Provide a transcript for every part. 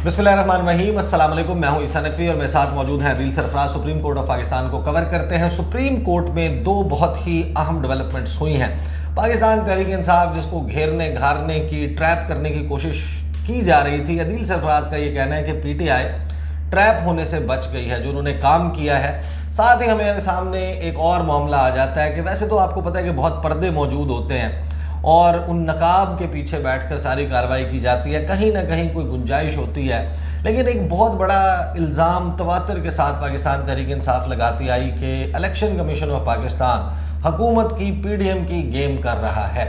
बिस्मिल्लाहिर्रहमानिर्रहीम, अस्सलाम वालेकुम। मैं हूं ईसा नकवी और मेरे साथ मौजूद हैं Adeel Sarfaraz. Supreme court of Pakistan को कवर करते हैं। सुप्रीम कोर्ट में दो बहुत ही अहम डेवलपमेंट्स हुई हैं। पाकिस्तान तहरीक इंसाफ जिसको घेरने घारने की, ट्रैप करने की कोशिश की जा रही थी, अदील सरफराज का ये कहना है कि पीटीआई ट्रैप होने से बच गई है, जो उन्होंने काम किया है। साथ ही हमारे सामने एक और मामला आ जाता है कि वैसे तो आपको पता है कि बहुत पर्दे मौजूद होते हैं और उन नकाब के पीछे बैठकर सारी कार्रवाई की जाती है, कहीं ना कहीं कोई गुंजाइश होती है। लेकिन एक बहुत बड़ा इल्ज़ाम तवातर के साथ पाकिस्तान तहरीक इंसाफ लगाती आई कि इलेक्शन कमीशन ऑफ पाकिस्तान हुकूमत की, पीडीएम की गेम कर रहा है।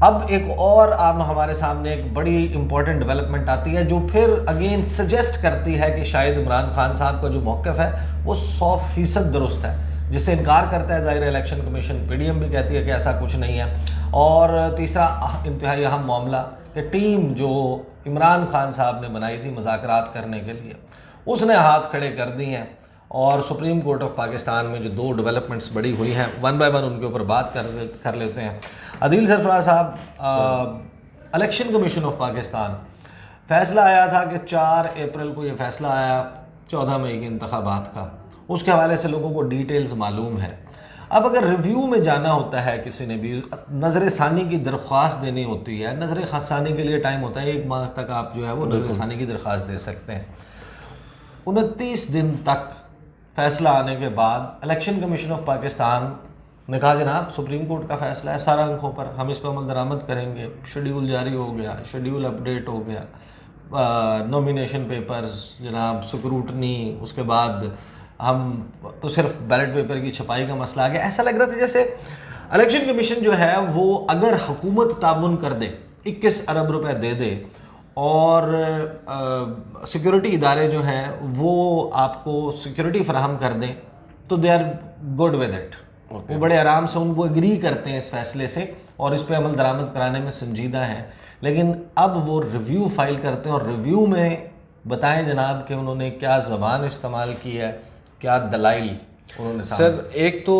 अब एक और हमारे सामने एक बड़ी इंपॉर्टेंट डेवलपमेंट आती है जो फिर अगेन सजेस्ट करती है कि शायद इमरान खान साहब का जो मौक़िफ़ है वो 100% दुरुस्त है, जिससे इनकार करता है ज़ाहिर इलेक्शन कमीशन। पीडीएम भी कहती है कि ऐसा कुछ नहीं है। और तीसरा इंतहाई अहम मामला कि टीम जो इमरान खान साहब ने बनाई थी मुज़ाकरात करने के लिए, उसने हाथ खड़े कर दिए हैं। और सुप्रीम कोर्ट ऑफ पाकिस्तान में जो दो डेवलपमेंट्स बड़ी हुई हैं, वन बाय वन उनके ऊपर बात कर लेते हैं। अदील सरफराज साहब, इलेक्शन कमीशन ऑफ पाकिस्तान, फ़ैसला आया था कि 4 अप्रैल को ये फ़ैसला आया 14 मई के इंतखाबात का। उसके हवाले से लोगों को डिटेल्स मालूम है। अब अगर रिव्यू में जाना होता है, किसी ने भी नज़र षानी की दरख्वास्त देनी होती है, नज़र षानी के लिए टाइम होता है 1 माह तक, आप जो है वो नज़र षानी की दरख्वास्त दे सकते हैं। 29 दिन तक फ़ैसला आने के बाद इलेक्शन कमीशन ऑफ पाकिस्तान ने कहा जनाब सुप्रीम कोर्ट का फ़ैसला है, सारा अंकों पर हम इस पर अमल दरामद करेंगे। शेड्यूल जारी हो गया, शेड्यूल अपडेट हो गया, नॉमिनेशन पेपर्स जनाब, स्क्रूटनी, उसके बाद हम तो सिर्फ बैलेट पेपर की छपाई का मसला आ गया। ऐसा लग रहा था जैसे इलेक्शन कमीशन जो है वो अगर हुकूमत ताउन कर दे, 21 अरब रुपए दे दे और सिक्योरिटी इदारे जो हैं वो आपको सिक्योरिटी फराहम कर दें, तो they are good with it. वो बड़े आराम से उनको एग्री करते हैं इस फैसले से और इस पे अमल दरामद कराने में संजीदा हैं। लेकिन अब वो रिव्यू फाइल करते हैं और रिव्यू में बताएं जनाब कि उन्होंने क्या ज़बान इस्तेमाल की है, क्या दलाइल उन्होंने। सर एक तो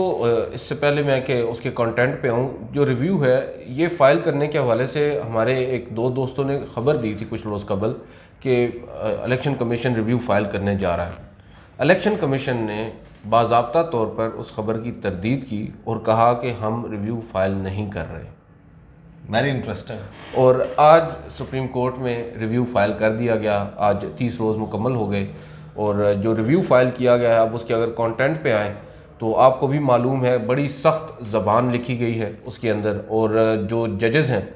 इससे पहले मैं कि उसके कंटेंट पे आऊँ, जो रिव्यू है ये फ़ाइल करने के हवाले से हमारे एक दो दोस्तों ने ख़बर दी थी कुछ रोज़ कबल कि इलेक्शन कमीशन रिव्यू फ़ाइल करने जा रहा है। इलेक्शन कमीशन ने बाज़ाब्ता तौर पर उस ख़बर की तरदीद की और कहा कि हम रिव्यू फ़ाइल नहीं कर रहे। Very interesting. और आज सुप्रीम कोर्ट में रिव्यू फ़ाइल कर दिया गया। आज 30 रोज़ मुकम्मल हो गए और जो रिव्यू फ़ाइल किया गया है, अब उसके अगर कंटेंट पे आए तो आपको भी मालूम है बड़ी सख्त ज़बान लिखी गई है उसके अंदर। और जो जजेस हैं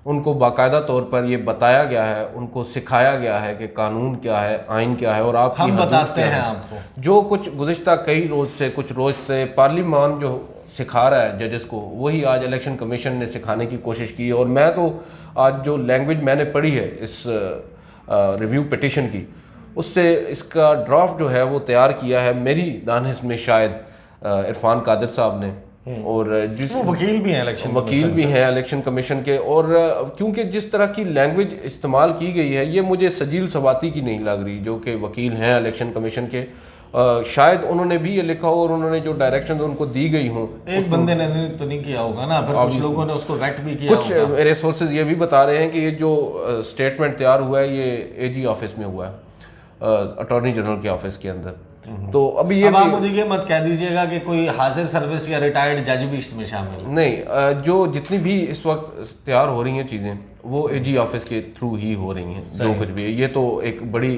उनको बाकायदा तौर पर ये बताया गया है, उनको सिखाया गया है कि कानून क्या है, आइन क्या है और आप हम बताते हैं आपको। जो कुछ गुज़िश्ता कई रोज़ से, कुछ रोज़ से पार्लियामान जो सिखा रहा है जजेस को, वही आज इलेक्शन कमीशन ने सिखाने की कोशिश की है। और मैं तो आज जो लैंग्वेज मैंने पढ़ी है इस रिव्यू पिटिशन की, उससे इसका ड्राफ्ट जो है वो तैयार किया है मेरी दानिश में शायद इरफान कादिर साहब ने। और जिस वकील भी हैं इलेक्शन कमीशन के। और क्योंकि जिस तरह की लैंग्वेज इस्तेमाल की गई है ये मुझे सजील सवाती की नहीं लग रही, जो कि वकील हैं इलेक्शन कमीशन के। शायद उन्होंने भी ये लिखा हो और उन्होंने जो डायरेक्शन उनको दी गई हों, एक बंदे ने तो नहीं किया होगा ना, फिर कुछ लोगों ने उसको वेट भी किया कुछ होगा। मेरे सोर्सेज ये भी बता रहे हैं कि ये जो स्टेटमेंट तैयार हुआ है ये एजी ऑफिस में हुआ है, अटॉर्नी जनरल के ऑफिस के अंदर। तो अभी ये आप मुझे ये मत कह दीजिएगा कि कोई हाजिर सर्विस या रिटायर्ड जज भी इसमें शामिल नहीं। जो जितनी भी इस वक्त तैयार हो रही हैं चीज़ें वो एजी ऑफिस के थ्रू ही हो रही हैं, जो कुछ भी है। ये तो एक बड़ी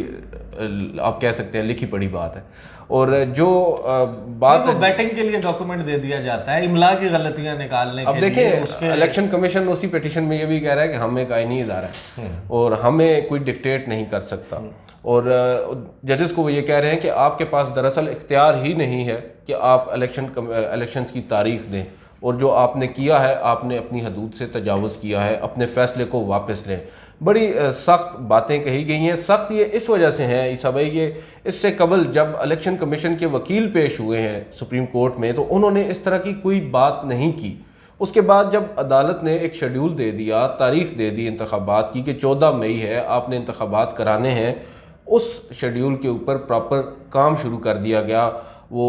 आप कह सकते हैं लिखी पड़ी बात है। और जो बात है वेटिंग के लिए डॉक्यूमेंट दे दिया जाता है, इमला की गलतियां निकालने अब देखें इलेक्शन कमीशन उसी पिटीशन में ये भी कह रहा है कि हम एक आईनी इदारा है और हमें कोई डिक्टेट नहीं कर सकता। और जजेस को वो ये कह रहे हैं कि आपके पास दरअसल इख्तियार ही नहीं है कि आप इलेक्शंस की तारीख दें, और जो आपने किया है आपने अपनी हदूद से तजावुज़ किया है, अपने फ़ैसले को वापस लें। बड़ी सख्त बातें कही गई हैं। सख्त ये इस वजह से हैं ईसा भाई, ये इससे कबल जब इलेक्शन कमीशन के वकील पेश हुए हैं सुप्रीम कोर्ट में तो उन्होंने इस तरह की कोई बात नहीं की। उसके बाद जब अदालत ने एक शेड्यूल दे दिया, तारीख दे दी इंतखाबात की कि 14 मई है, आपने इंतखाबात कराने हैं, उस शेड्यूल के ऊपर प्रॉपर काम शुरू कर दिया गया। वो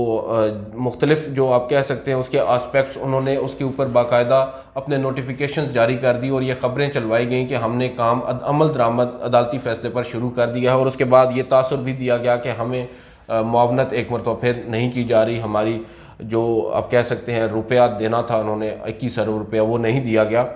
मुख्तलिफ जो आप कह सकते हैं उसके आस्पेक्ट्स उन्होंने उसके ऊपर बाकायदा अपने नोटिफिकेशंस जारी कर दी और ये ख़बरें चलवाई गई कि हमने काम अमल दरामद अदालती फ़ैसले पर शुरू कर दिया है। और उसके बाद ये तासुर भी दिया गया कि हमें मुआवनत एक मरतबा फिर नहीं की जा रही, हमारी जो आप कह सकते हैं रुपया देना था उन्होंने 21 अरब रुपया वो नहीं दिया गया।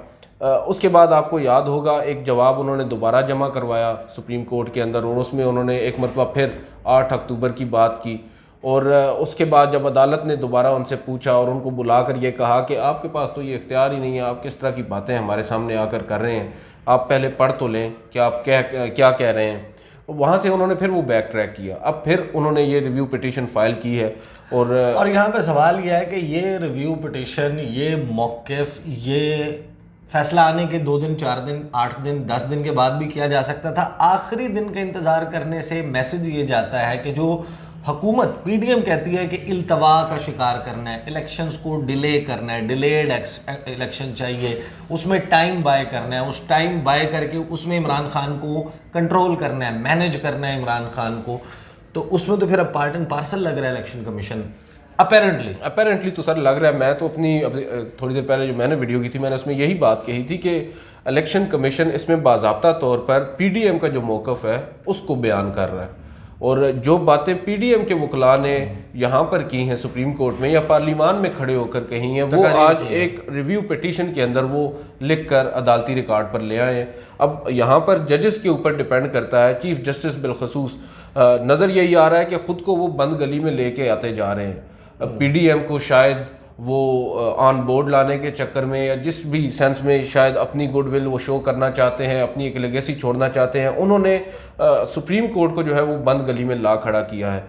उसके बाद आपको याद होगा एक जवाब उन्होंने दोबारा जमा करवाया सुप्रीम कोर्ट के अंदर और उसमें उन्होंने एक मरतबा फिर 8 अक्टूबर की बात की। और उसके बाद जब अदालत ने दोबारा उनसे पूछा और उनको बुलाकर ये कहा कि आपके पास तो ये इख्तियार ही नहीं है, आप किस तरह की बातें हमारे सामने आकर कर रहे हैं, आप पहले पढ़ तो लें कि आप क्या कह रहे हैं। वहाँ से उन्होंने फिर वो बैक ट्रैक किया, अब फिर उन्होंने ये रिव्यू पिटीशन फाइल की है। और यहाँ पे सवाल यह है कि ये रिव्यू पिटीशन, ये मौक़िफ़, ये फैसला आने के 2 दिन, 4 दिन, 8 दिन, 10 दिन के बाद भी किया जा सकता था। आखिरी दिन का इंतज़ार करने से मैसेज ये जाता है कि जो हुकूमत पीडीएम कहती है कि इल्तवा का शिकार करना है, इलेक्शंस को डिले करना है, डिलेड इलेक्शन चाहिए, उसमें टाइम बाय करना है, उस टाइम बाय करके उसमें इमरान खान को कंट्रोल करना है, मैनेज करना है इमरान खान को, तो उसमें तो फिर अब पार्ट एंड पार्सल लग रहा है इलेक्शन कमीशन अपेरेंटली तो सर लग रहा है। मैं तो अपनी थोड़ी देर पहले जो मैंने वीडियो की थी मैंने उसमें यही बात कही थी कि इलेक्शन कमीशन इसमें बाज़ाब्ता तौर पर पीडीएम का जो मौक़िफ़ है उसको बयान कर रहा है। और जो बातें पीडीएम के वकला ने यहाँ पर की हैं सुप्रीम कोर्ट में या पार्लिमान में खड़े होकर कही हैं, वो आज एक रिव्यू पिटीशन के अंदर वो लिख कर अदालती रिकॉर्ड पर ले आए हैं। अब यहाँ पर जजेस के ऊपर डिपेंड करता है, चीफ जस्टिस बिलखसूस नज़र यही आ रहा है कि ख़ुद को वो बंद गली में लेके आते जा रहे हैं। पीडीएम को शायद वो ऑन बोर्ड लाने के चक्कर में या जिस भी सेंस में शायद अपनी गुडविल वो शो करना चाहते हैं, अपनी एक लेगेसी छोड़ना चाहते हैं, उन्होंने सुप्रीम कोर्ट को जो है वो बंद गली में ला खड़ा किया है।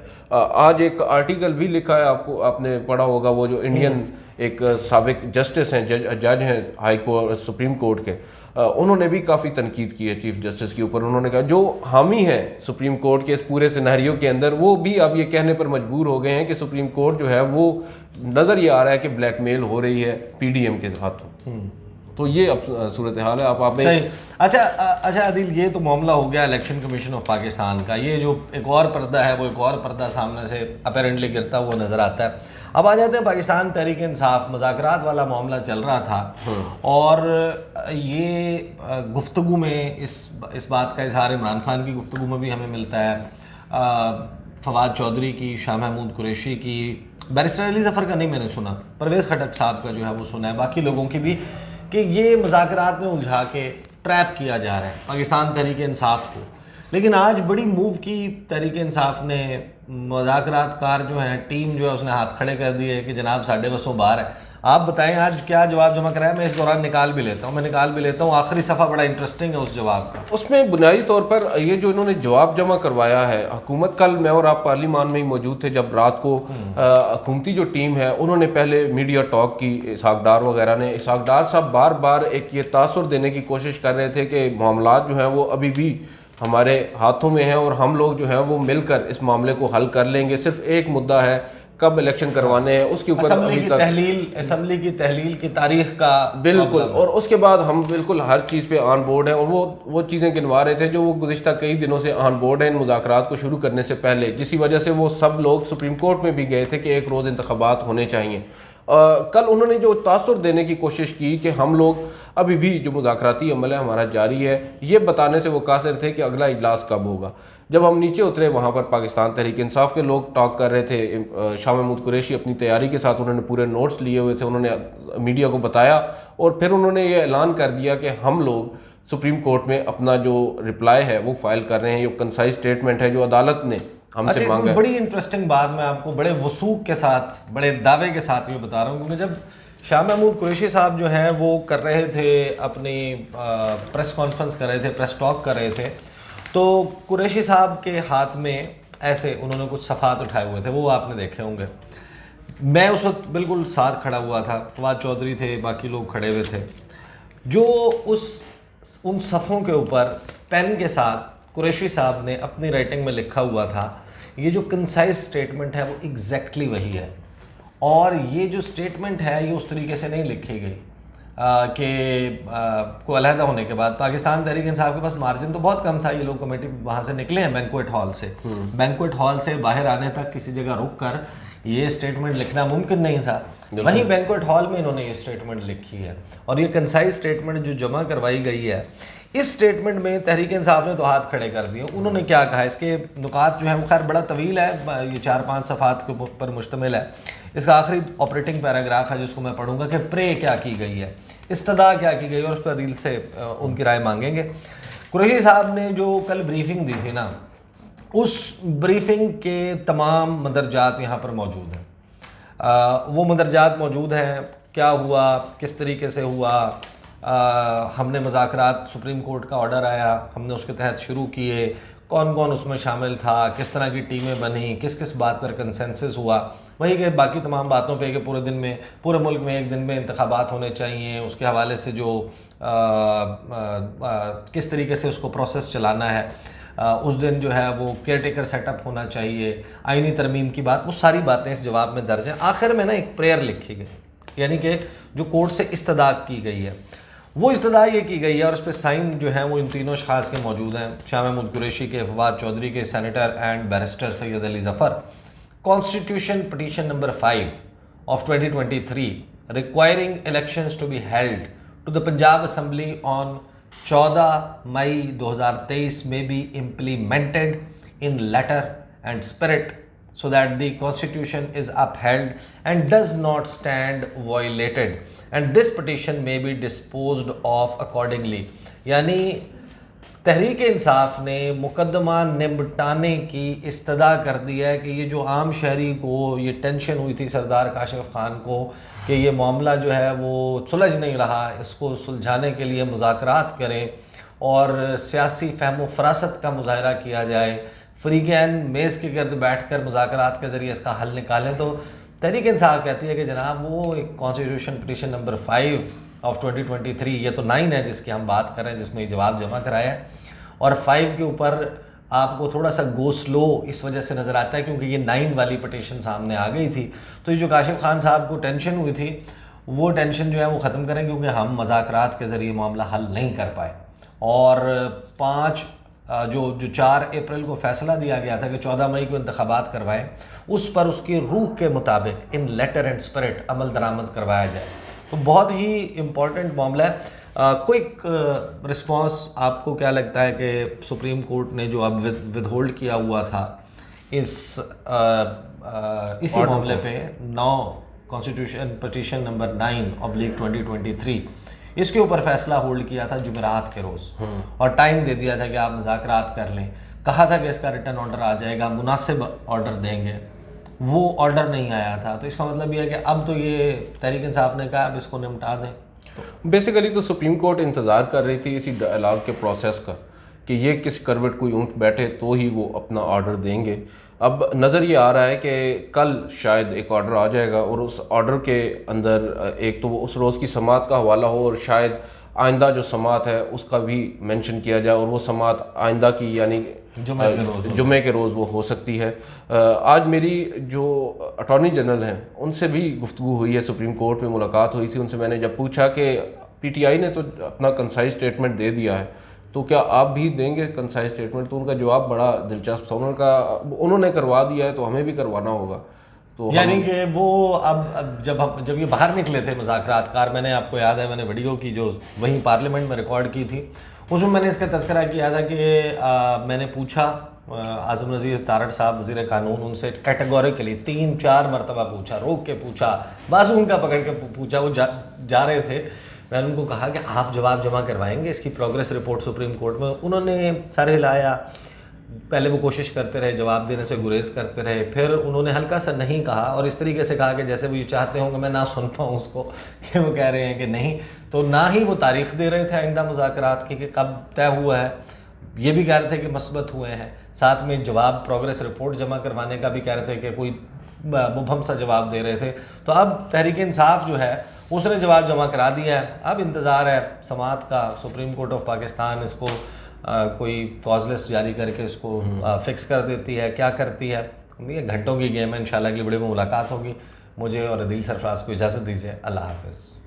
आज एक आर्टिकल भी लिखा है, आपने पढ़ा होगा, वो जो इंडियन एक साबिक जस्टिस हैं, जज हैं हाई कोर्ट सुप्रीम कोर्ट के, उन्होंने भी काफ़ी तनकीद की है चीफ जस्टिस के ऊपर। उन्होंने कहा जो हामी है सुप्रीम कोर्ट के इस पूरे सिनेरियो के अंदर, वो भी अब ये कहने पर मजबूर हो गए हैं कि सुप्रीम कोर्ट जो है वो नज़र ये आ रहा है कि ब्लैकमेल हो रही है पीडीएम के हाथों। तो ये अब सूरत हाल है। आप सही। अच्छा आदिल, ये तो मामला हो गया इलेक्शन कमीशन ऑफ पाकिस्तान का। ये जो एक और पर्दा है वो एक और पर्दा सामने से अपेरेंटली गिरता हुआ नज़र आता है। अब आ जाते हैं पाकिस्तान तहरीक इंसाफ, मुज़ाकरात वाला मामला चल रहा था और ये गुफ्तगू में इस बात का इजहार इमरान खान की गुफ्तगू में भी हमें मिलता है, फवाद चौधरी की, शाह महमूद कुरैशी की, बैरिस्टर अली ज़फ़र का नहीं मैंने सुना, परवेज़ खटक साहब का जो है वो सुना है, बाकी लोगों की भी, कि ये मुज़ाकरात में उलझा के ट्रैप किया जा रहा है पाकिस्तान तहरीक इंसाफ को। लेकिन आज बड़ी मूव की तहरीक इंसाफ ने, मुज़ाकरात कार जो है टीम जो है उसने हाथ खड़े कर दिए कि जनाब साढ़े बसों बाहर है। आप बताएं आज क्या जवाब जमा कराया? मैं इस दौरान निकाल भी लेता हूँ, आखिरी सफ़ा बड़ा इंटरेस्टिंग है उस जवाब का। उसमें बुनियादी तौर पर ये जो इन्होंने जवाब जमा करवाया है हुकूमत, कल मैं और आप पार्लिमान में ही मौजूद थे जब रात को हुकूमती जो टीम है उन्होंने पहले मीडिया टॉक की, इसहाक डार वगैरह ने। इसहाक डार साहब बार बार एक ये तासुर देने की कोशिश कर रहे थे कि मामलात जो हैं वो अभी भी हमारे हाथों में हैं और हम लोग जो हैं वो मिलकर इस मामले को हल कर लेंगे। सिर्फ एक मुद्दा है कब इलेक्शन करवाने हैं, उसके ऊपर असेंबली की तहलील की तारीख का बिल्कुल, और उसके बाद हम बिल्कुल हर चीज़ पे ऑन बोर्ड हैं। और वो चीज़ें गिनवा रहे थे जो वो गुज़िश्ता कई दिनों से ऑन बोर्ड हैं इन मुज़ाकरात को शुरू करने से पहले, जिसी वजह से वो सब लोग सुप्रीम कोर्ट में भी गए थे कि एक रोज़ इंतखाबात होने चाहिए। कल उन्होंने जो तासुर देने की कोशिश की कि हम लोग अभी भी जो मुज़ाकराती अमल है हमारा जारी है, ये बताने से वो कासिर थे कि अगला इजलास कब होगा। जब हम नीचे उतरे वहाँ पर पाकिस्तान तहरीक इंसाफ के लोग टॉक कर रहे थे, शाह महमूद कुरैशी अपनी तैयारी के साथ उन्होंने पूरे नोट्स लिए हुए थे, उन्होंने मीडिया को बताया और फिर उन्होंने ये ऐलान कर दिया कि हम लोग सुप्रीम कोर्ट में अपना जो रिप्लाई है वो फाइल कर रहे हैं। ये कंसाइज स्टेटमेंट है जो अदालत ने हमसे मांगा है। बड़ी इंटरेस्टिंग बात मैं आपको बड़े वसूख के साथ, बड़े दावे के साथ ये बता रहा हूँ, क्योंकि जब शाह महमूद कुरैशी साहब जो हैं वो कर रहे थे अपनी प्रेस कॉन्फ्रेंस कर रहे थे, प्रेस टॉक कर रहे थे, तो कुरैशी साहब के हाथ में ऐसे उन्होंने कुछ सफ़ात उठाए हुए थे, वो आपने देखे होंगे। मैं उस वक्त बिल्कुल साथ खड़ा हुआ था, फवाद चौधरी थे, बाकी लोग खड़े हुए थे। जो उन सफ़ों के ऊपर पेन के साथ कुरैशी साहब ने अपनी राइटिंग में लिखा हुआ था, ये जो कंसाइज स्टेटमेंट है वो एग्जैक्टली वही है। और ये जो स्टेटमेंट है ये उस तरीके से नहीं लिखी गई। को अलहदा होने के बाद पाकिस्तान तहरीक इंसाफ के पास मार्जिन तो बहुत कम था। ये लोग कमेटी वहाँ से निकले हैं बैंक्वेट हॉल से, बैंक्वेट हॉल से बाहर आने तक किसी जगह रुक कर ये स्टेटमेंट लिखना मुमकिन नहीं था। वहीं बैंक्वेट हॉल में इन्होंने ये स्टेटमेंट लिखी है और ये कंसाइज स्टेटमेंट जो जमा करवाई गई है, इस स्टेटमेंट में तहरीक इंसाफ ने तो हाथ खड़े कर दिए। उन्होंने क्या कहा, इसके नुकात जो है वो खैर बड़ा तवील है, ये 4-5 सफ़ात के ऊपर मुश्तमिल है। इसका आखिरी ऑपरेटिंग पैराग्राफ है जिसको मैं पढ़ूंगा कि प्रे क्या की गई है, इस्तदा क्या की गई, और उस पर दिल से उनकी राय मांगेंगे। कुरैशी साहब ने जो कल ब्रीफिंग दी थी ना, उस ब्रीफिंग के तमाम मदरजात यहाँ पर मौजूद हैं। वो मदरजात मौजूद हैं, क्या हुआ, किस तरीके से हुआ, हमने मुज़ाकरात, सुप्रीम कोर्ट का ऑर्डर आया, हमने उसके तहत शुरू किए, कौन कौन उसमें शामिल था, किस तरह की टीमें बनी, किस किस बात पर कंसेंसस हुआ, वही के बाकी तमाम बातों पे कि पूरे दिन में, पूरे मुल्क में एक दिन में इंतखाबात होने चाहिए, उसके हवाले से जो किस तरीके से उसको प्रोसेस चलाना है, उस दिन जो है वो केयर टेकर सेटअप होना चाहिए, आईनी तरमीम की बात, वो सारी बातें इस जवाब में दर्ज हैं। आखिर में ना एक प्रेयर लिखी गई, यानी कि जो कोर्ट से इस्तदा की गई है, वो इस्तदा ये की गई है और उस पर साइन जो है वो इन तीनों अशख़ास के मौजूद हैं, शाह महमूद कुरैशी के, फवाद चौधरी के, senator and barrister Syed Ali Zafar. Constitution petition number 5 of 2023 requiring elections to be held to the Punjab Assembly on 14 मई 2023 may be implemented in letter and spirit so that the constitution is upheld and does not stand violated and this petition may be disposed of accordingly। यानी तहरीक इंसाफ ने मुकदमा निपटाने की इस्तदा कर दी है कि ये जो आम शहरी को ये टेंशन हुई थी सरदार काशिफ खान को कि ये मामला जो है वो सुलझ नहीं रहा, इसको सुलझाने के लिए मुज़ाकरात करें और सियासी फ़हम व फरासत का मुज़ाहरा किया जाए, फ़रीक़ैन मेज़ के गर्द बैठ कर मुज़ाकरात के ज़रिए इसका हल निकालें। तो तहरीक इंसाफ कहती है कि जनाब वो एक कॉन्स्टिट्यूशन पिटीशन नंबर 5 of 2023, ये तो 9 है जिसकी हम बात कर रहे हैं, जिसमें जवाब जमा कराया है, और 5 के ऊपर आपको थोड़ा सा गो स्लो इस वजह से नज़र आता है क्योंकि ये 9 वाली पटिशन सामने आ गई थी। तो ये जो काशिफ खान साहब को टेंशन हुई थी वो टेंशन जो है वो ख़त्म करें क्योंकि हम मुज़ाकरात के ज़रिए मामला हल नहीं कर पाए। और 4 अप्रैल को फ़ैसला दिया गया था कि 14 मई को इंतखाबात करवाएं, उस पर उसकी रूह के मुताबिक इन लेटर एंड स्पिरिट अमल दरामद करवाया जाए। तो बहुत ही इम्पॉर्टेंट मामला है। क्विक रिस्पांस आपको क्या लगता है कि सुप्रीम कोर्ट ने जो अब विदहोल्ड किया हुआ था इसी मामले पे 9 कॉन्स्टिट्यूशन पिटीशन नंबर 9/2023 इसके ऊपर फैसला होल्ड किया था जुमेरात के रोज़ और टाइम दे दिया था कि आप मुज़ाकरात कर लें, कहा था कि इसका रिटर्न ऑर्डर आ जाएगा, मुनासिब ऑर्डर देंगे, वो ऑर्डर नहीं आया था। तो इसका मतलब ये है कि अब तो ये तहरीक इंसाफ ने कहा अब इसको निपटा दें। बेसिकली तो सुप्रीम कोर्ट इंतज़ार कर रही थी इसी डायलॉग के प्रोसेस का कि ये किस करवट कोई ऊँट बैठे तो ही वो अपना ऑर्डर देंगे। अब नज़र ये आ रहा है कि कल शायद एक ऑर्डर आ जाएगा और उस ऑर्डर के अंदर एक तो वो उस रोज़ की समात का हवाला हो और शायद आइंदा जो समात है उसका भी मेंशन किया जाए और वो समात आइंदा की यानी जुमे के रोज़ वो हो सकती है। आज मेरी जो अटॉर्नी जनरल हैं उनसे भी गुफ्तगू हुई है, सुप्रीम कोर्ट में मुलाकात हुई थी। उनसे मैंने जब पूछा कि पीटीआई ने तो अपना कंसाइज स्टेटमेंट दे दिया है तो क्या आप भी देंगे कंसाइज स्टेटमेंट, तो उनका जवाब बड़ा दिलचस्प था। उन्होंने करवा दिया है तो हमें भी करवाना होगा। तो यानी कि वो अब जब ये बाहर निकले थे मुज़ाकरातकार, मैंने आपको याद है मैंने वीडियो की जो वहीं पार्लियामेंट में रिकॉर्ड की थी, उसमें मैंने इसका तज़किरा किया था कि मैंने पूछा आज़म नज़ीर तारड़ साहब वज़ीर कानून, उनसे कैटेगोरिकली 3-4 मरतबा पूछा, रोक के पूछा, बाजू उनका पकड़ के पूछा, वो जा रहे थे। मैंने उनको कहा कि आप जवाब जमा करवाएंगे इसकी प्रोग्रेस रिपोर्ट सुप्रीम कोर्ट में। उन्होंने सर हिलाया, पहले वो कोशिश करते रहे, जवाब देने से गुरेज करते रहे, फिर उन्होंने हल्का सा नहीं कहा और इस तरीके से कहा कि जैसे वो ये चाहते होंगे मैं ना सुन पाऊँ उसको कि वो कह रहे हैं कि नहीं। तो ना ही वो तारीख़ दे रहे थे आइंदा मुज़ाकरात की कि कब तय हुआ है, ये भी कह रहे थे कि मस्बत हुए हैं, साथ में जवाब प्रोग्रेस रिपोर्ट जमा करवाने का भी कह रहे थे कि कोई मुबहम सा जवाब दे रहे थे। तो अब तहरीक इंसाफ जो है उसने जवाब जमा करा दिया है। अब इंतज़ार है समात का, सुप्रीम कोर्ट ऑफ पाकिस्तान इसको कोई कॉज लिस्ट जारी करके इसको फिक्स कर देती है, क्या करती है। ये घंटों की गेम है, इंशाल्लाह अगली वीडियो में मुलाकात होगी। मुझे और अदील सरफराज को इजाज़त दीजिए, अल्लाह हाफ़िज़।